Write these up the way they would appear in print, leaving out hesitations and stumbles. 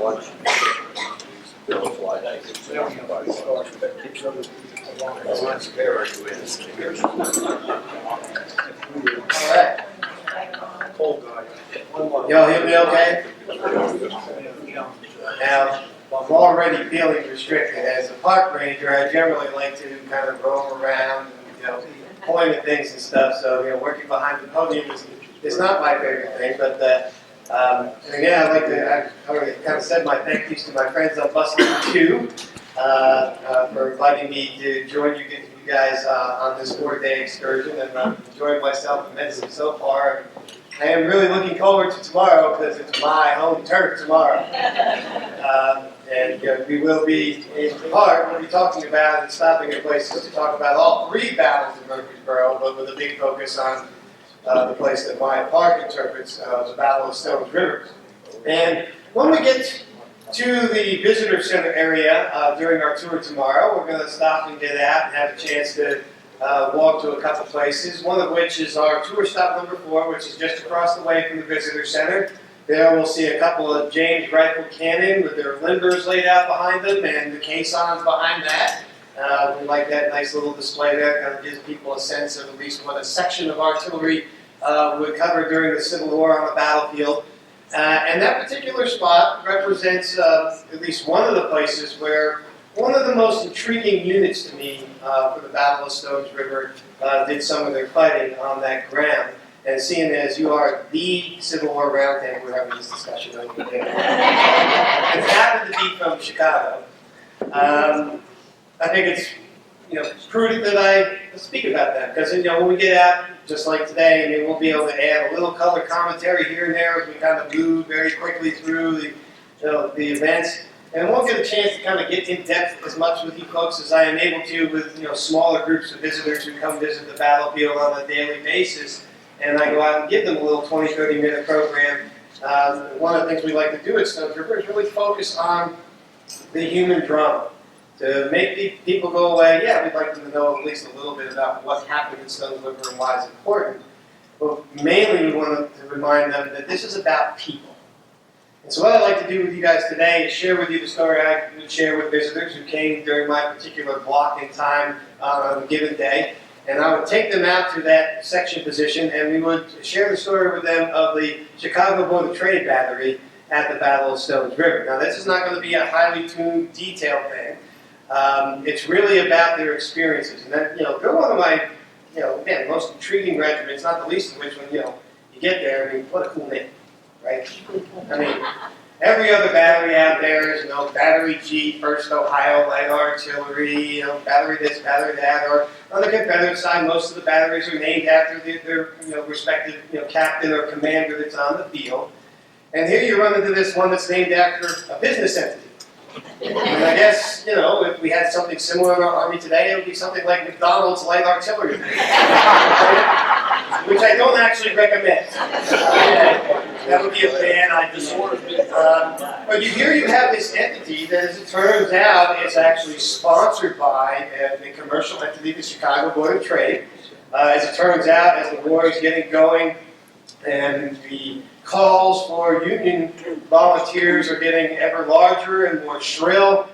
watch. Bill fly night. Alright. Y'all hear me okay? Now, I'm already feeling restricted. As a park ranger, I generally like to kind of roam around and, point at things and stuff. So, working behind the podium is not my favorite thing. But and again, I already kind of said my thank yous to my friends on Bus Number 2 for inviting me to join you guys on this 4-day excursion. And I've enjoyed myself immensely so far. I am really looking forward to tomorrow because it's my home turf tomorrow. And we will be, in part, we'll be talking about and stopping at places to talk about all 3 battles of Murfreesboro, but with a big focus on the place that Maya Park interprets, the Battle of Stones River. And when we get to the visitor center area during our tour tomorrow, we're going to stop and get out and have a chance to walk to a couple places, one of which is our tour stop number 4, which is just across the way from the visitor center. There we'll see a couple of James rifle cannon with their limbers laid out behind them and the caissons behind that. We like that nice little display there. Kind of gives people a sense of at least what a section of artillery would cover during the Civil War on the battlefield. And that particular spot represents at least one of the places where one of the most intriguing units to me for the Battle of Stones River did some of their fighting on that ground. And seeing as you are the Civil War Roundtable, we're having this discussion over there. And it happened to be from Chicago. I think it's prudent that I speak about that because when we get out, just like today, we'll be able to add a little color commentary here and there as we kind of move very quickly through the events. And we'll get a chance to kind of get in depth as much with you folks as I am able to with smaller groups of visitors who come visit the battlefield on a daily basis. And I go out and give them a little 20, 30-minute program. One of the things we like to do at Stones River is really focus on the human drama. To make people go away, yeah, we'd like them to know at least a little bit about what happened in Stones River and why it's important. But mainly we want to remind them that this is about people. And so what I'd like to do with you guys today is share with you the story I would share with visitors who came during my particular block in time on a given day. And I would take them out to that section position and we would share the story with them of the Chicago Board of Trade Battery at the Battle of Stones River. Now this is not going to be a highly tuned, detailed thing. It's really about their experiences. And then, they're one of my, again, most intriguing regiments, not the least of which when, you get there, what a cool name, right? Every other battery out there is, Battery G, 1st Ohio Light Artillery, Battery this, Battery that, or on the Confederate side, most of the batteries are named after their respective, captain or commander that's on the field. And here you run into this one that's named after a business entity. And I guess, if we had something similar in our Army today, it would be something like McDonald's Light Artillery, which I don't actually recommend. That would be a bad idea. But here you have this entity that, as it turns out, is actually sponsored by the commercial entity, the Chicago Board of Trade. As it turns out, as the war is getting going, and the calls for union volunteers are getting ever larger and more shrill.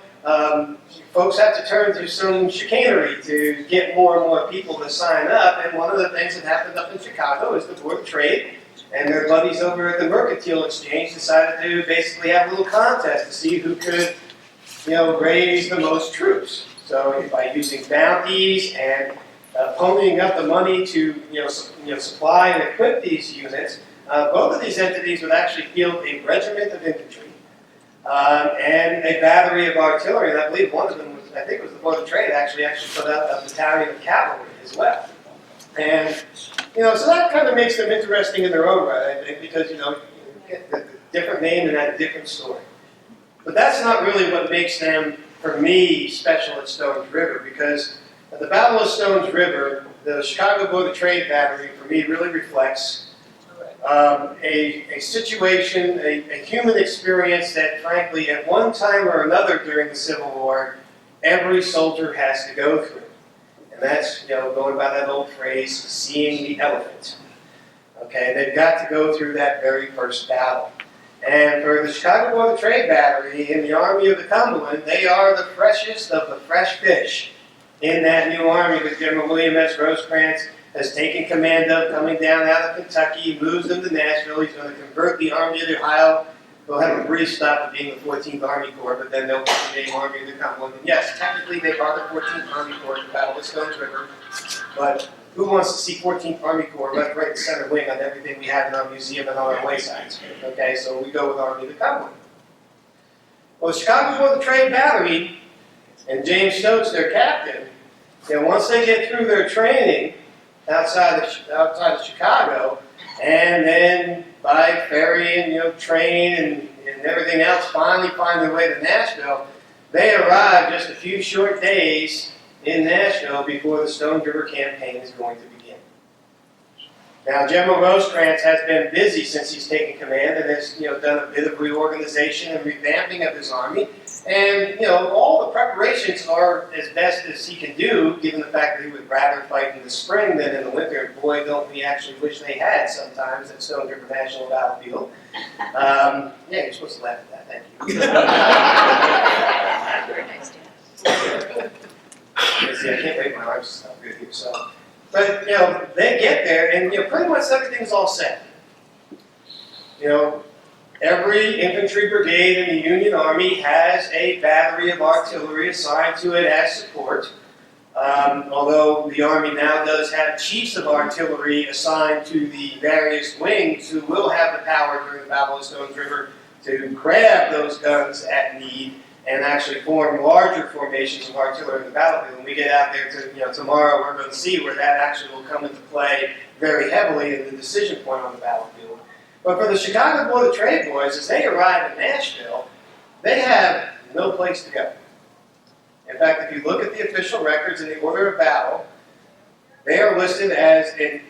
Folks have to turn to some chicanery to get more and more people to sign up. And one of the things that happened up in Chicago is the Board of Trade and their buddies over at the Mercantile exchange decided to basically have a little contest to see who could, raise the most troops. So by using bounties and ponying up the money to, supply and equip these units, both of these entities would actually field a regiment of infantry and a battery of artillery, and I believe one of them was, I think it was the Board of Trade, actually put out a battalion of cavalry as well. And, so that kind of makes them interesting in their own right, I think, because, you get the different name and that different story. But that's not really what makes them, for me, special at Stones River, because at the Battle of Stones River, the Chicago Board of Trade Battery, for me, really reflects a situation, a human experience that, frankly, at one time or another during the Civil War, every soldier has to go through. And that's, going by that old phrase, seeing the elephant. Okay, they've got to go through that very first battle. And for the Chicago Board of Trade Battery in the Army of the Cumberland, they are the freshest of the fresh fish in that new army that General William S. Rosecrans has taken command of, coming down out of Kentucky, moves them to Nashville. He's going to convert the Army of the Ohio. They'll have a brief stop of being the 14th Army Corps, but then they'll be the name Army of the Cumberland. And yes, technically they are the 14th Army Corps at the Battle of Stones River, but who wants to see 14th Army Corps left, right, and center wing on everything we have in our museum and on our waysides? Okay, so we go with Army of the Cumberland. Well, the Chicago Board of Trade Battery and James Stokes, their captain, once they get through their training outside of Chicago, and then by ferry and train and everything else, finally find their way to Nashville, they arrive just a few short days in Nashville before the Stone River campaign is going to begin. Now, General Rosecrans has been busy since he's taken command and has done a bit of reorganization and revamping of his army. And all the preparations are as best as he can do, given the fact that he would rather fight in the spring than in the winter. And boy, don't we actually wish they had sometimes at Stone River National Battlefield. Yeah, you're supposed to laugh at that. Thank you. Very nice to have. See, I can't wait my arms to stop good here. So, but they get there, and pretty much everything's all set. Every infantry brigade in the Union Army has a battery of artillery assigned to it as support. Although the Army now does have chiefs of artillery assigned to the various wings who will have the power during the Battle of Stones River to grab those guns at need and actually form larger formations of artillery in the battlefield. When we get out there to tomorrow, we're going to see where that actually will come into play very heavily in the decision point on the battlefield. But for the Chicago Board of Trade boys, as they arrive in Nashville, they have no place to go. In fact, if you look at the official records in the order of battle, they are listed as an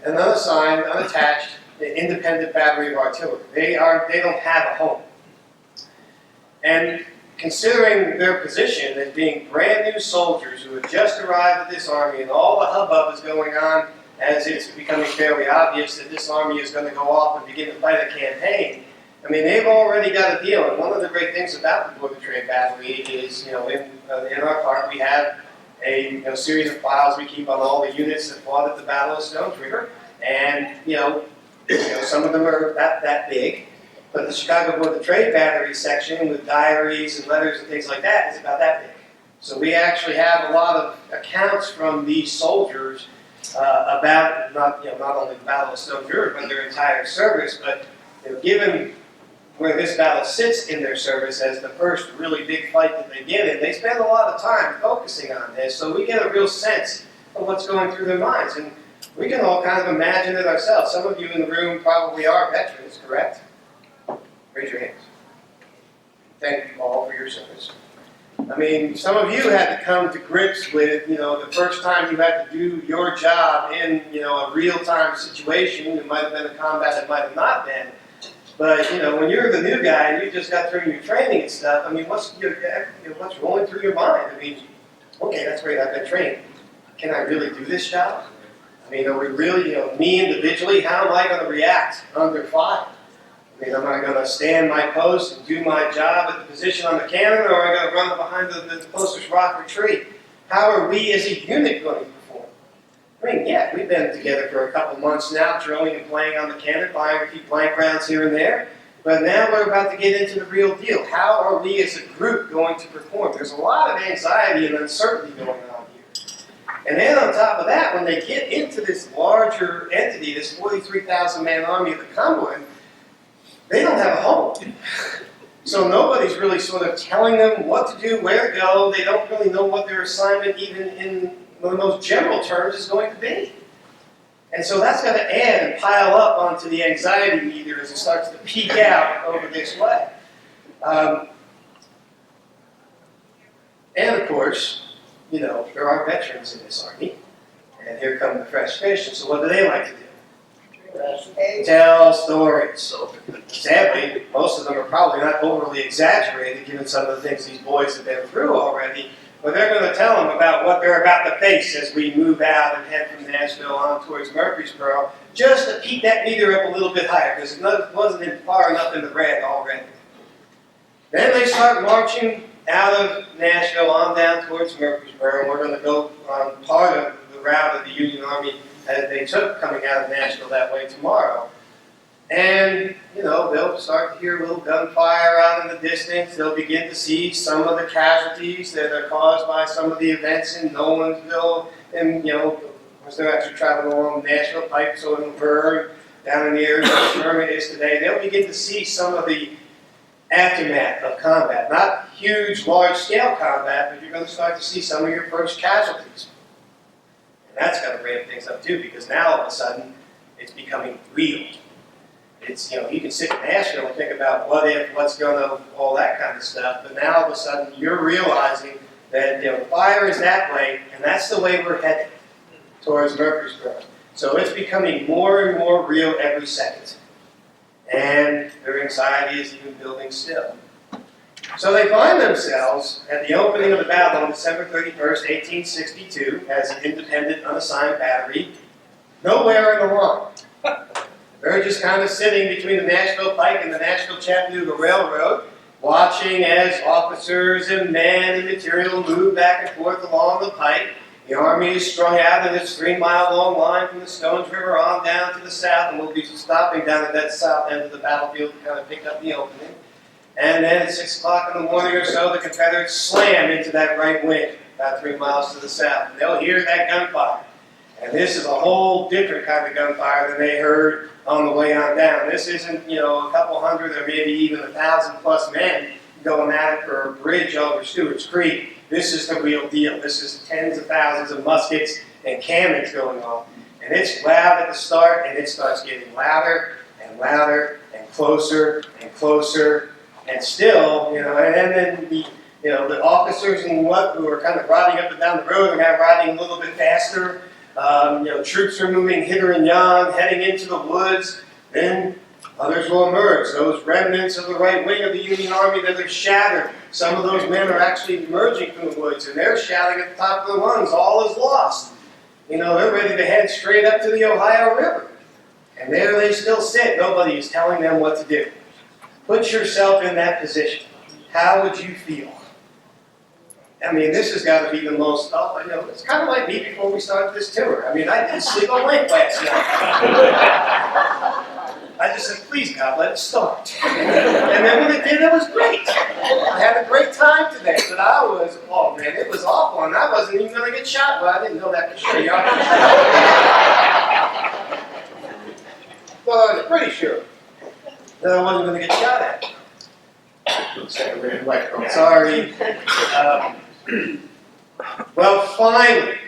unassigned, unattached, independent battery of artillery. They don't have a home. And considering their position as being brand new soldiers who have just arrived at this army and all the hubbub is going on as it's becoming fairly obvious that this army is going to go off and begin to fight a campaign, I mean, they've already got a deal. And one of the great things about the Board of Trade Battery is, in our park we have a series of files we keep on all the units that fought at the Battle of Stones River. And, some of them are that big. But the Chicago Board of Trade Battery section with diaries and letters and things like that is about that big. So we actually have a lot of accounts from these soldiers about not only the Battle of Stones River, but their entire service. But given where this battle sits in their service as the first really big fight that they get in, they spend a lot of time focusing on this. So we get a real sense of what's going through their minds. And we can all kind of imagine it ourselves. Some of you in the room probably are veterans, correct? Raise your hands. Thank you all for your service. I mean, some of you had to come to grips with, the first time you had to do your job in, a real-time situation. It might have been a combat, it might have not been. But, when you're the new guy and you just got through your training and stuff, I mean, what's rolling through your mind? I mean, okay, that's great, I've been trained. Can I really do this job? I mean, are we really, me individually, how am I going to react under fire? I mean, am I going to stand my post and do my job at the position on the cannon, or am I going to run behind the closest rock or tree? How are we as a unit going to perform? I mean, yeah, we've been together for a couple months now, drilling and playing on the cannon, buying a few blank rounds here and there, but now we're about to get into the real deal. How are we as a group going to perform? There's a lot of anxiety and uncertainty going on here. And then on top of that, when they get into this larger entity, this 43,000-man Army of the Cumberland, they don't have a home. So nobody's really sort of telling them what to do, where to go. They don't really know what their assignment, even in the most general terms, is going to be. And so that's got to add and pile up onto the anxiety meter as it starts to peak out over this way. And of course, there are veterans in this army. And here come the fresh fish. And so what do they like to do? Tell stories. Sadly, most of them are probably not overly exaggerated given some of the things these boys have been through already. But they're going to tell them about what they're about to face as we move out and head from Nashville on towards Murfreesboro, just to keep that meter up a little bit higher, because it wasn't far enough in the red already. Then they start marching out of Nashville on down towards Murfreesboro, and we're going to go on part of the route of the Union Army that they took coming out of Nashville that way tomorrow. And, you know, they'll start to hear a little gunfire out in the distance. They'll begin to see some of the casualties that are caused by some of the events in Nolensville. And, you know, as they're actually traveling along the Nashville Pike, so in Laverne, down in the area where Sherman is today, they'll begin to see some of the aftermath of combat. Not huge, large-scale combat, but you're going to start to see some of your first casualties. And that's going to ramp things up, too, because now, all of a sudden, it's becoming real. It's, you know, you can sit in Nashville and think about what if, what's going to, all that kind of stuff, but now all of a sudden you're realizing that, you know, fire is that way, and that's the way we're headed towards Murfreesboro. So it's becoming more and more real every second. And their anxiety is even building still. So they find themselves at the opening of the battle on December 31st, 1862, as an independent, unassigned battery, nowhere in the line. They're just kind of sitting between the Nashville Pike and the Nashville-Chattanooga Railroad, watching as officers and men and material move back and forth along the pike. The Army is strung out in its 3-mile-long line from the Stones River on down to the south, and we'll be stopping down at that south end of the battlefield to kind of pick up the opening. And then at 6 o'clock in the morning or so, the Confederates slam into that right wing, about 3 miles to the south. And they'll hear that gunfire. And this is a whole different kind of gunfire than they heard on the way on down. This isn't, you know, a couple hundred or maybe even 1,000+ men going at it for a bridge over Stewart's Creek. This is the real deal. This is tens of thousands of muskets and cannons going on. And it's loud at the start, and it starts getting louder and louder and closer and closer. And still, you know, and then the, you know, the officers and what who are kind of riding up and down the road are kind of riding a little bit faster. You know, troops are moving hither and yon, heading into the woods. Then others will emerge. Those remnants of the right wing of the Union Army that are shattered. Some of those men are actually emerging from the woods, and they're shouting at the top of their lungs, all is lost. You know, they're ready to head straight up to the Ohio River. And there they still sit. Nobody is telling them what to do. Put yourself in that position. How would you feel? I mean, this has got to be the most, you know, it's kind of like me before we started this tour. I mean, I didn't sleep a wink last night. I just said, please, God, let it start. And then when it did, it was great. I had a great time today, but I was, oh man, it was awful, and I wasn't even going to get shot. Well, I didn't know that for sure. Well, I was pretty sure that I wasn't going to get shot at. Sorry. Well, finally,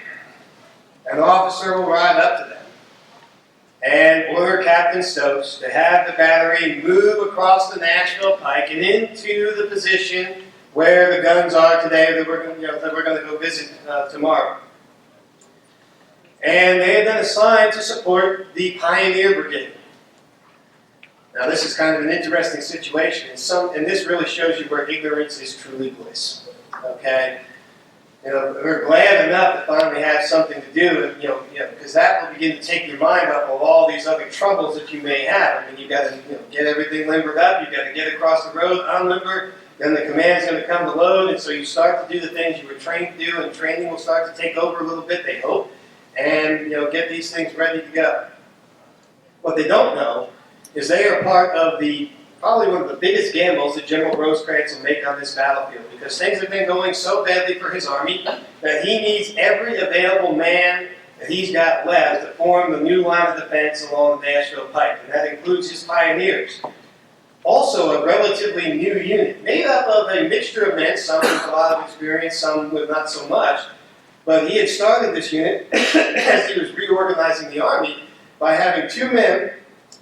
an officer will ride up to them and order Captain Stokes to have the battery move across the Nashville Pike and into the position where the guns are today that we're going to go visit tomorrow. And they have been assigned to support the Pioneer Brigade. Now, this is kind of an interesting situation, and this really shows you where ignorance is truly bliss. Okay, you know, we're glad enough to finally have something to do, and, you know, because that will begin to take your mind off of all these other troubles that you may have. I mean, you got to, you know, get everything limbered up. You got to get across the road, unlimber. Then the command's going to come to load, and so you start to do the things you were trained to do, and training will start to take over a little bit. They hope, and you know, get these things ready to go. What they don't know is they are part of probably one of the biggest gambles that General Rosecrans will make on this battlefield, because things have been going so badly for his army that he needs every available man that he's got left to form the new line of defense along the Nashville Pike, and that includes his pioneers. Also a relatively new unit, made up of a mixture of men, some with a lot of experience, some with not so much, but he had started this unit as he was reorganizing the army by having 2 men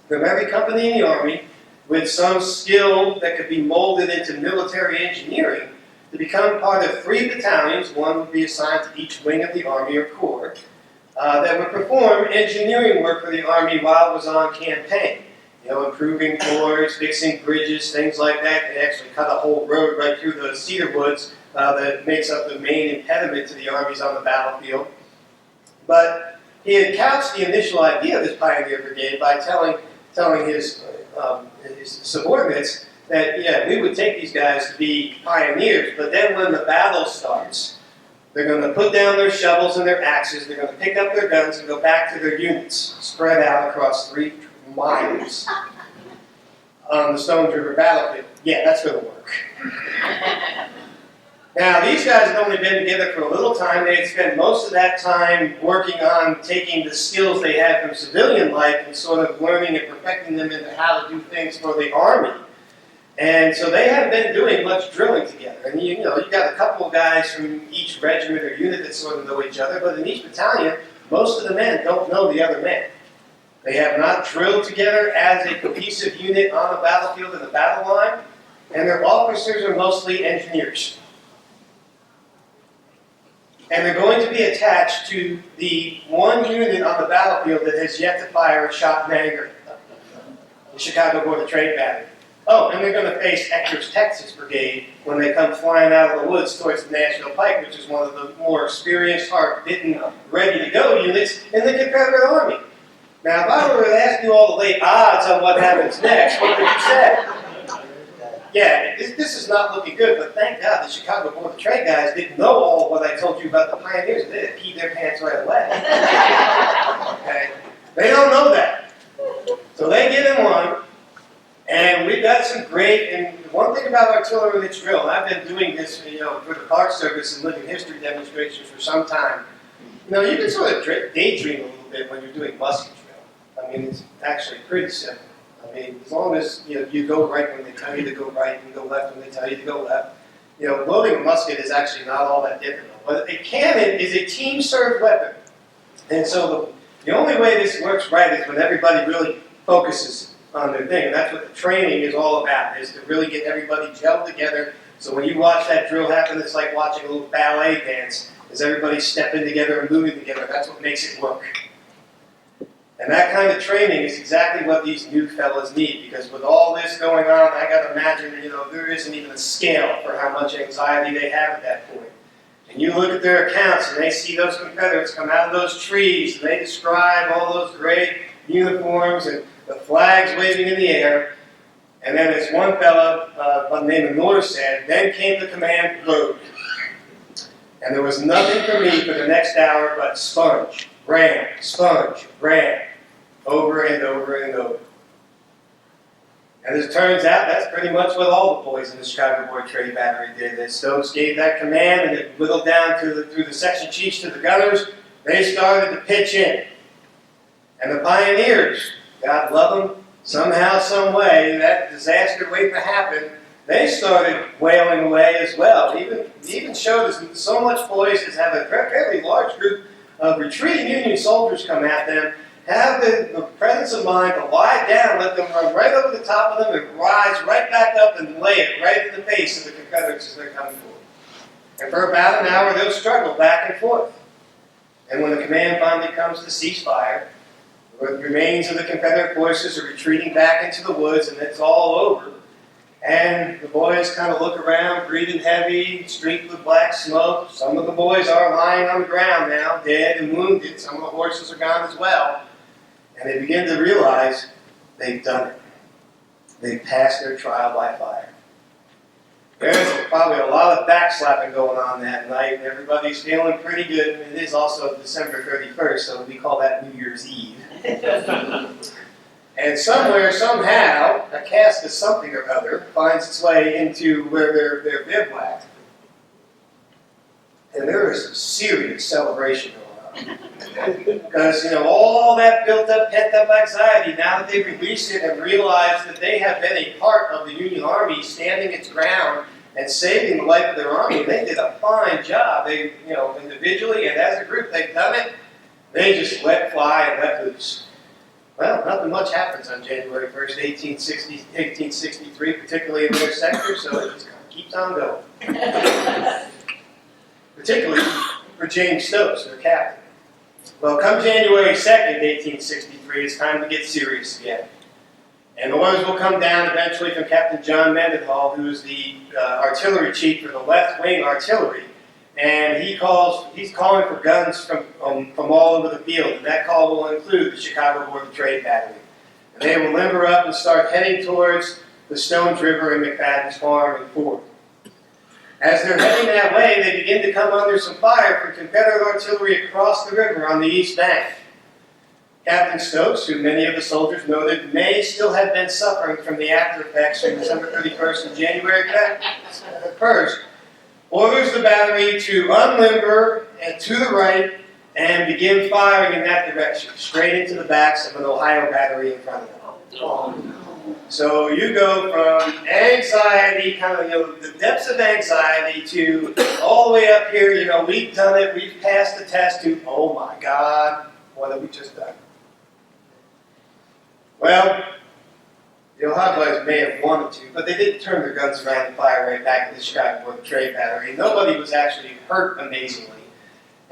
from every company in the Army with some skill that could be molded into military engineering to become part of 3 battalions. One would be assigned to each wing of the Army or Corps that would perform engineering work for the Army while it was on campaign. You know, improving floors, fixing bridges, things like that. They actually cut a whole road right through the cedar woods that makes up the main impediment to the armies on the battlefield. But he had couched the initial idea of this pioneer brigade by telling his subordinates that, yeah, we would take these guys to be pioneers, but then when the battle starts, they're going to put down their shovels and their axes, they're going to pick up their guns and go back to their units, spread out across 3 miles on the Stones River battlefield. Yeah, that's going to work. Now, these guys had only been together for a little time. They had spent most of that time working on taking the skills they had from civilian life and sort of learning and perfecting them into how to do things for the army. And so they haven't been doing much drilling together. And you got a couple of guys from each regiment or unit that sort of know each other, but in each battalion, most of the men don't know the other men. They have not drilled together as a cohesive unit on the battlefield in the battle line, and their officers are mostly engineers. And they're going to be attached to the one unit on the battlefield that has yet to fire a shot in anger, the Chicago Board of Trade Battery. Oh, and they're going to face Ecker's Texas Brigade when they come flying out of the woods towards the Nashville Pike, which is one of the more experienced, hard-bitten, ready-to-go units in the Confederate Army. Now, if I were to ask you all the late odds on what happens next, what would you say? Yeah, this is not looking good, but thank God the Chicago Board of Trade guys didn't know all of what I told you about the pioneers. They had peed their pants right away. Okay? They don't know that. So they get in one, and we've got some great, and one thing about artillery that's drill, and I've been doing this, for the Park Service and living history demonstrations for some time. You can sort of daydream a little bit when you're doing musket drill. I mean, it's actually pretty simple. I mean, as long as you go right when they tell you to go right and go left when they tell you to go left. Loading a musket is actually not all that difficult. But a cannon is a team-served weapon. And so the only way this works right is when everybody really focuses on their thing. And that's what the training is all about, is to really get everybody gelled together. So when you watch that drill happen, it's like watching a little ballet dance. As everybody's stepping together and moving together, that's what makes it work. And that kind of training is exactly what these new fellas need, because with all this going on, I got to imagine, there isn't even a scale for how much anxiety they have at that point. And you look at their accounts, and they see those Confederates come out of those trees, and they describe all those great uniforms and the flags waving in the air. And then as one fellow by the name of Norris said, then came the command, load. And there was nothing for me for the next hour but sponge, ram, over and over and over. And as it turns out, that's pretty much what all the boys in the Chicago Board of Trade Battery did. The Stokes gave that command, and it whittled down through the section chiefs to the gunners. They started to pitch in. And the pioneers, God love them, somehow, some way, that disaster waiting to happen, they started wailing away as well. Even showed us so much poise as have a fairly large group of retreating Union soldiers come at them, have the presence of mind to lie down, let them run right over the top of them and rise right back up and lay it right in the face of the Confederates as they're coming forward. And for about an hour, they'll struggle back and forth. And when the command finally comes to cease fire, the remains of the Confederate forces are retreating back into the woods, and it's all over. And the boys kind of look around, breathing heavy, streaked with black smoke. Some of the boys are lying on the ground now, dead and wounded. Some of the horses are gone as well. And they begin to realize they've done it. They've passed their trial by fire. There's probably a lot of backslapping going on that night, and everybody's feeling pretty good. And it is also December 31st, so we call that New Year's Eve. And somewhere, somehow, a cask of something or other finds its way into where they're bivouacked. And there is some serious celebration going on. Because, all that built-up, pent-up anxiety, now that they've released it and realized that they have been a part of the Union Army standing its ground and saving the life of their army, they did a fine job. They, individually and as a group, they've done it. They just let fly and let loose. Well, nothing much happens on January 1st, 1863, particularly in their sector, so it just kind of keeps on going. Particularly for James Stokes, their captain. Well, come January 2nd, 1863, it's time to get serious again. And orders will come down eventually from Captain John Mendenhall, who is the artillery chief for the left wing artillery. And he's calling for guns from all over the field. And that call will include the Chicago Board of Trade Battery. And they will limber up and start heading towards the Stones River and McFadden's Farm and Ford. As they're heading that way, they begin to come under some fire from Confederate artillery across the river on the east bank. Captain Stokes, who many of the soldiers noted may still have been suffering from the after effects from December 31st and January 1st, orders the battery to unlimber and to the right and begin firing in that direction, straight into the backs of an Ohio battery in front of them. So you go from anxiety, kind of, the depths of anxiety to all the way up here, we've done it, we've passed the test, to, oh my God, what have we just done? Well, the Ohio boys may have wanted to, but they did turn their guns around and fire right back at the Chicago Board of Trade Battery. Nobody was actually hurt, amazingly.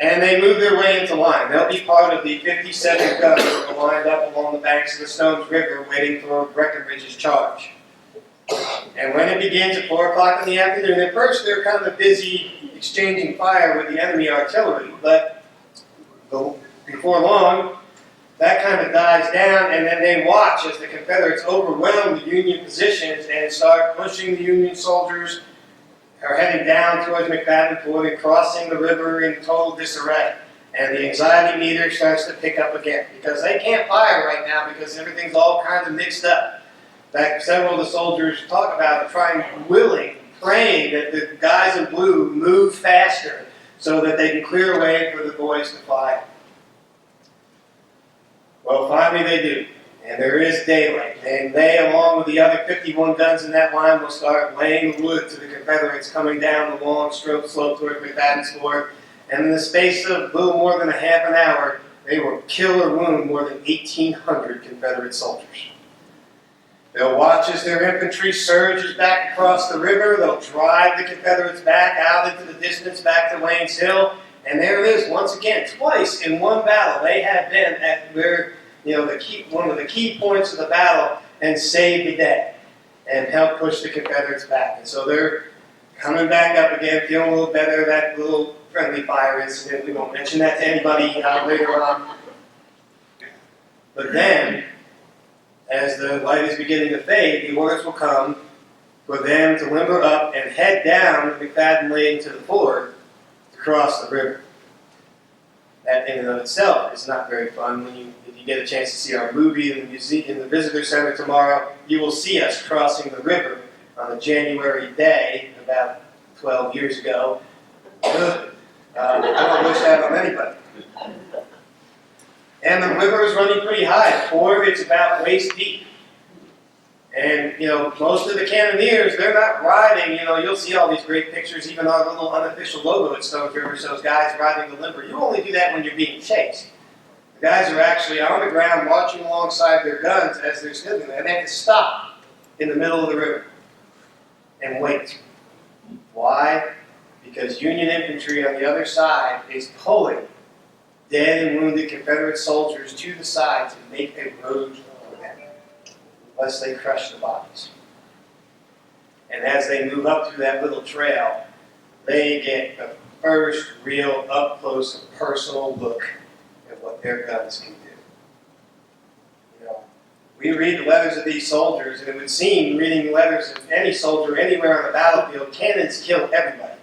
And they moved their way into line. They'll be part of the 57 guns that are lined up along the banks of the Stones River waiting for Breckinridge's charge. And when it begins at 4 o'clock in the afternoon, at first they're kind of busy exchanging fire with the enemy artillery, but before long, that kind of dies down, and then they watch as the Confederates overwhelm the Union positions and start pushing the Union soldiers, are heading down towards McFadden Ford and crossing the river in total disarray. And the anxiety meter starts to pick up again, because they can't fire right now because everything's all kind of mixed up. In fact, several of the soldiers talk about praying that the guys in blue move faster so that they can clear a way for the boys to fire. Well, finally they do, and there is daylight, and they, along with the other 51 guns in that line, will start laying wood to the Confederates coming down the long slope toward McFadden's Ford, and in the space of a little more than a half an hour, they will kill or wound more than 1,800 Confederate soldiers. They'll watch as their infantry surges back across the river. They'll drive the Confederates back out into the distance, back to Wayne's Hill, and there it is once again, twice in one battle. They have been at where one of the key points of the battle and saved the day and helped push the Confederates back. And so they're coming back up again, feeling a little better. That little friendly fire incident, we won't mention that to anybody later on. But then, as the light is beginning to fade, the orders will come for them to limber up and head down the McFadden Lane to the ford to cross the river. That in and of itself is not very fun. If you get a chance to see our movie in the museum, in the visitor center tomorrow, you will see us crossing the river on a January day about 12 years ago. I don't wish that on anybody. And the river is running pretty high. The ford, it's about waist deep. And, most of the cannoneers, they're not riding, you'll see all these great pictures, even our little unofficial logo at Stones River shows guys riding the limber. You only do that when you're being chased. The guys are actually on the ground marching alongside their guns as they're sitting there, and they have to stop in the middle of the river and wait. Why? Because Union infantry on the other side is pulling dead and wounded Confederate soldiers to the side to make a road for them, lest they crush the bodies. And as they move up through that little trail, they get the first real up-close and personal look at what their guns can do. We read the letters of these soldiers, and it would seem, reading the letters of any soldier anywhere on the battlefield, cannons kill everybody.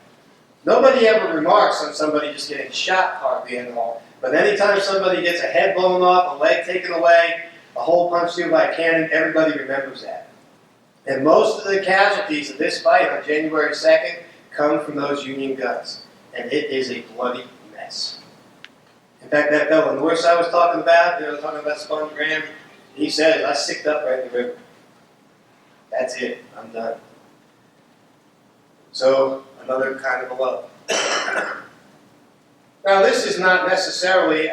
Nobody ever remarks on somebody just getting shot hardly at all. But anytime somebody gets a head blown off, a leg taken away, a hole punched through by a cannon, everybody remembers that. And most of the casualties of this fight on January 2nd come from those Union guns. And it is a bloody mess. In fact, that fellow Norse I was talking about, talking about Sponge Graham, he says, I sicked up right in the river. That's it. I'm done. So, another kind of a low. Now, this is not necessarily,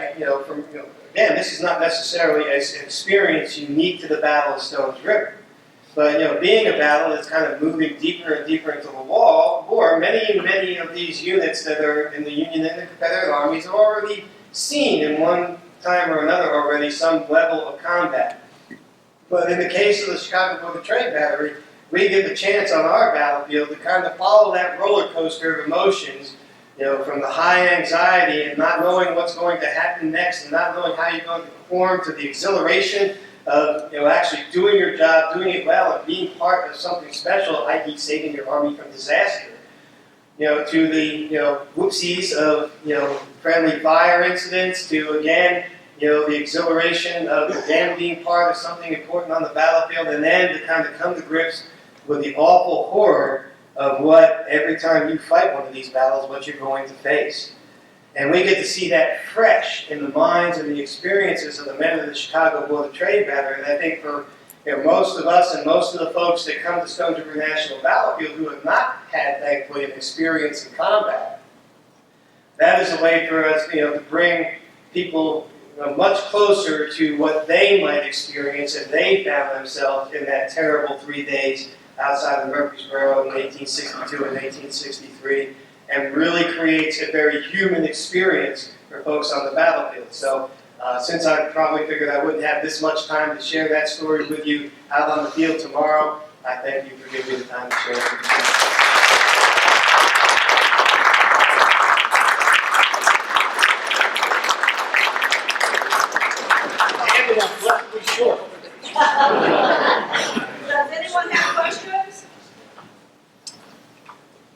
this is not necessarily an experience unique to the Battle of Stones River. But, being a battle that's kind of moving deeper and deeper into the war, many of these units that are in the Union and the Confederate armies have already seen in one time or another already some level of combat. But in the case of the Chicago Board of Trade Battery, we get the chance on our battlefield to kind of follow that roller coaster of emotions, you know, from the high anxiety and not knowing what's going to happen next and not knowing how you're going to perform to the exhilaration of, you know, actually doing your job, doing it well, and being part of something special, i.e. saving your army from disaster. You know, to the, you know, whoopsies of, you know, friendly fire incidents, to again, you know, the exhilaration of again being part of something important on the battlefield, and then to kind of come to grips with the awful horror of what every time you fight one of these battles, what you're going to face. And we get to see that fresh in the minds and the experiences of the men of the Chicago Board of Trade Battery. And I think for, you know, most of us and most of the folks that come to Stone River National Battlefield who have not had, thankfully, an experience in combat, that is a way for us, you know, to bring people, you know, much closer to what they might experience if they found themselves in that terrible 3 days outside of Murfreesboro in 1862 and 1863, and really creates a very human experience for folks on the battlefield. So since I probably figured I wouldn't have this much time to share that story with you out on the field tomorrow, I thank you for giving me the time to share it with you. Short. Does anyone have questions?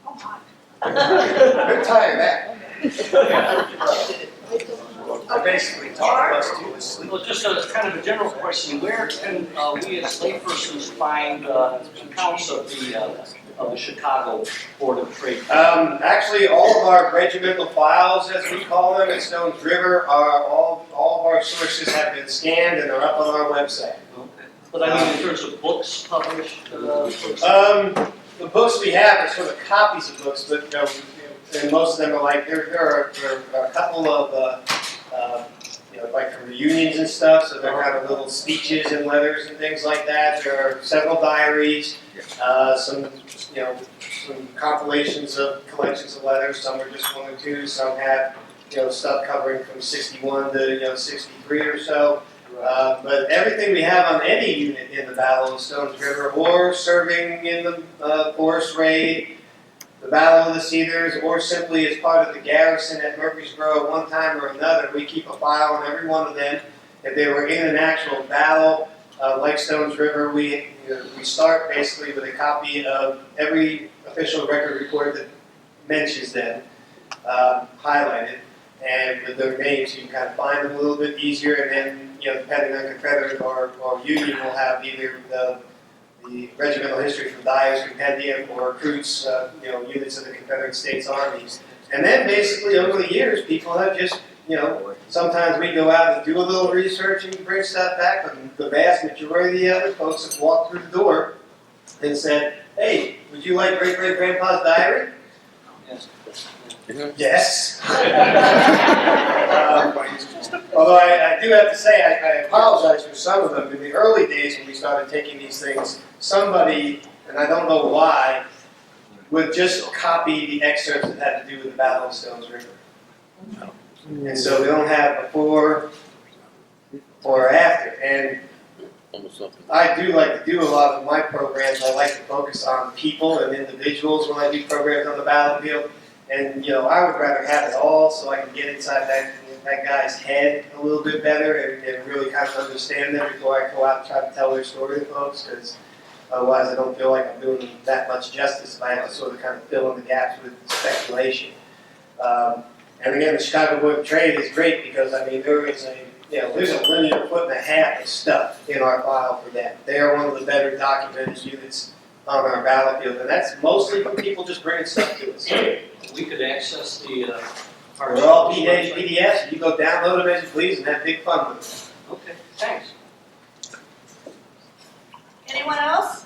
Oh my. I'm tired of that. I basically talked us to sleep. Well, just a kind of a general question, where can we as laypersons find accounts of the Chicago Board of Trade? Actually, all of our regimental files, as we call them, at Stones River, are all of our sources have been scanned and are up on our website. Okay. But I mean, in terms of books published? The books we have are sort of copies of books, but and most of them are like there are a couple of you know, like from reunions and stuff, so they're kind of little speeches and letters and things like that. There are several diaries, some some compilations of collections of letters. Some are just 1 or 2. Some have, you know, stuff covering from 61 to 63 or so. But everything we have on any unit in the Battle of Stones River, or serving in the Forest Raid, the Battle of the Cedars, or simply as part of the garrison at Murfreesboro at one time or another, we keep a file on every one of them. If they were in an actual battle, like Stones River, we start basically with a copy of every official record report that mentions them, highlighted, and with their names, you can kind of find them a little bit easier. And then, you know, depending on Confederate or Union, we'll have either the regimental history from Dyer's Compendium or Recruits, you know, units of the Confederate States Armies. And then basically over the years, people have just, you know, sometimes we go out and do a little research and bring stuff back, but the vast majority of the folks have walked through the door and said, hey, would you like great-great-grandpa's diary? Yes. Yes. Although I do have to say, I apologize for some of them. In the early days when we started taking these things, somebody, and I don't know why, would just copy the excerpts that had to do with the Battle of Stones River. And so we don't have before or after. And I do like to do a lot of my programs. I like to focus on people and individuals when I do programs on the battlefield. And, you know, I would rather have it all so I can get inside that guy's head a little bit better and really kind of understand them before I go out and try to tell their story to folks, because otherwise I don't feel like I'm doing them that much justice if I have to sort of kind of fill in the gaps with speculation. And again, the Chicago Board of Trade is great because, I mean, there's a linear foot and a half of stuff in our file for them. They are one of the better documented units on our battlefield, and that's mostly from people just bringing stuff to us. We could access the They're all PDFs. You go download them as you please and have big fun with them. Okay, thanks. Anyone else?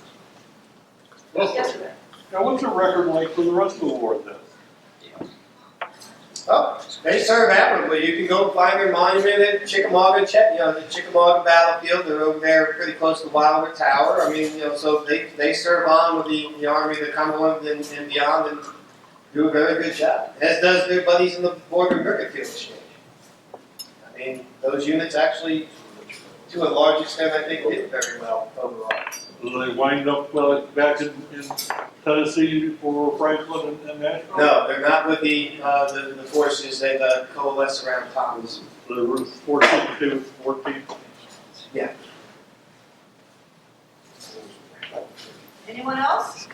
Well, Yes, sir. now what's the record like for the rest of the war then? Oh, they serve admirably. You can go find their monument at Chickamauga, the Chickamauga battlefield. They're over there pretty close to Wilder Tower. I mean, so they serve on with the Army of the Cumberland and beyond and do a very good job, as does their buddies in the border Mercantile exchange. I mean, those units actually to a large extent, I think did very well overall. Will they wind up back in Tennessee for Franklin and Nashville? No, they're not with the forces, they've coalesced around Thomas. The Route 14 to 14. Anyone else?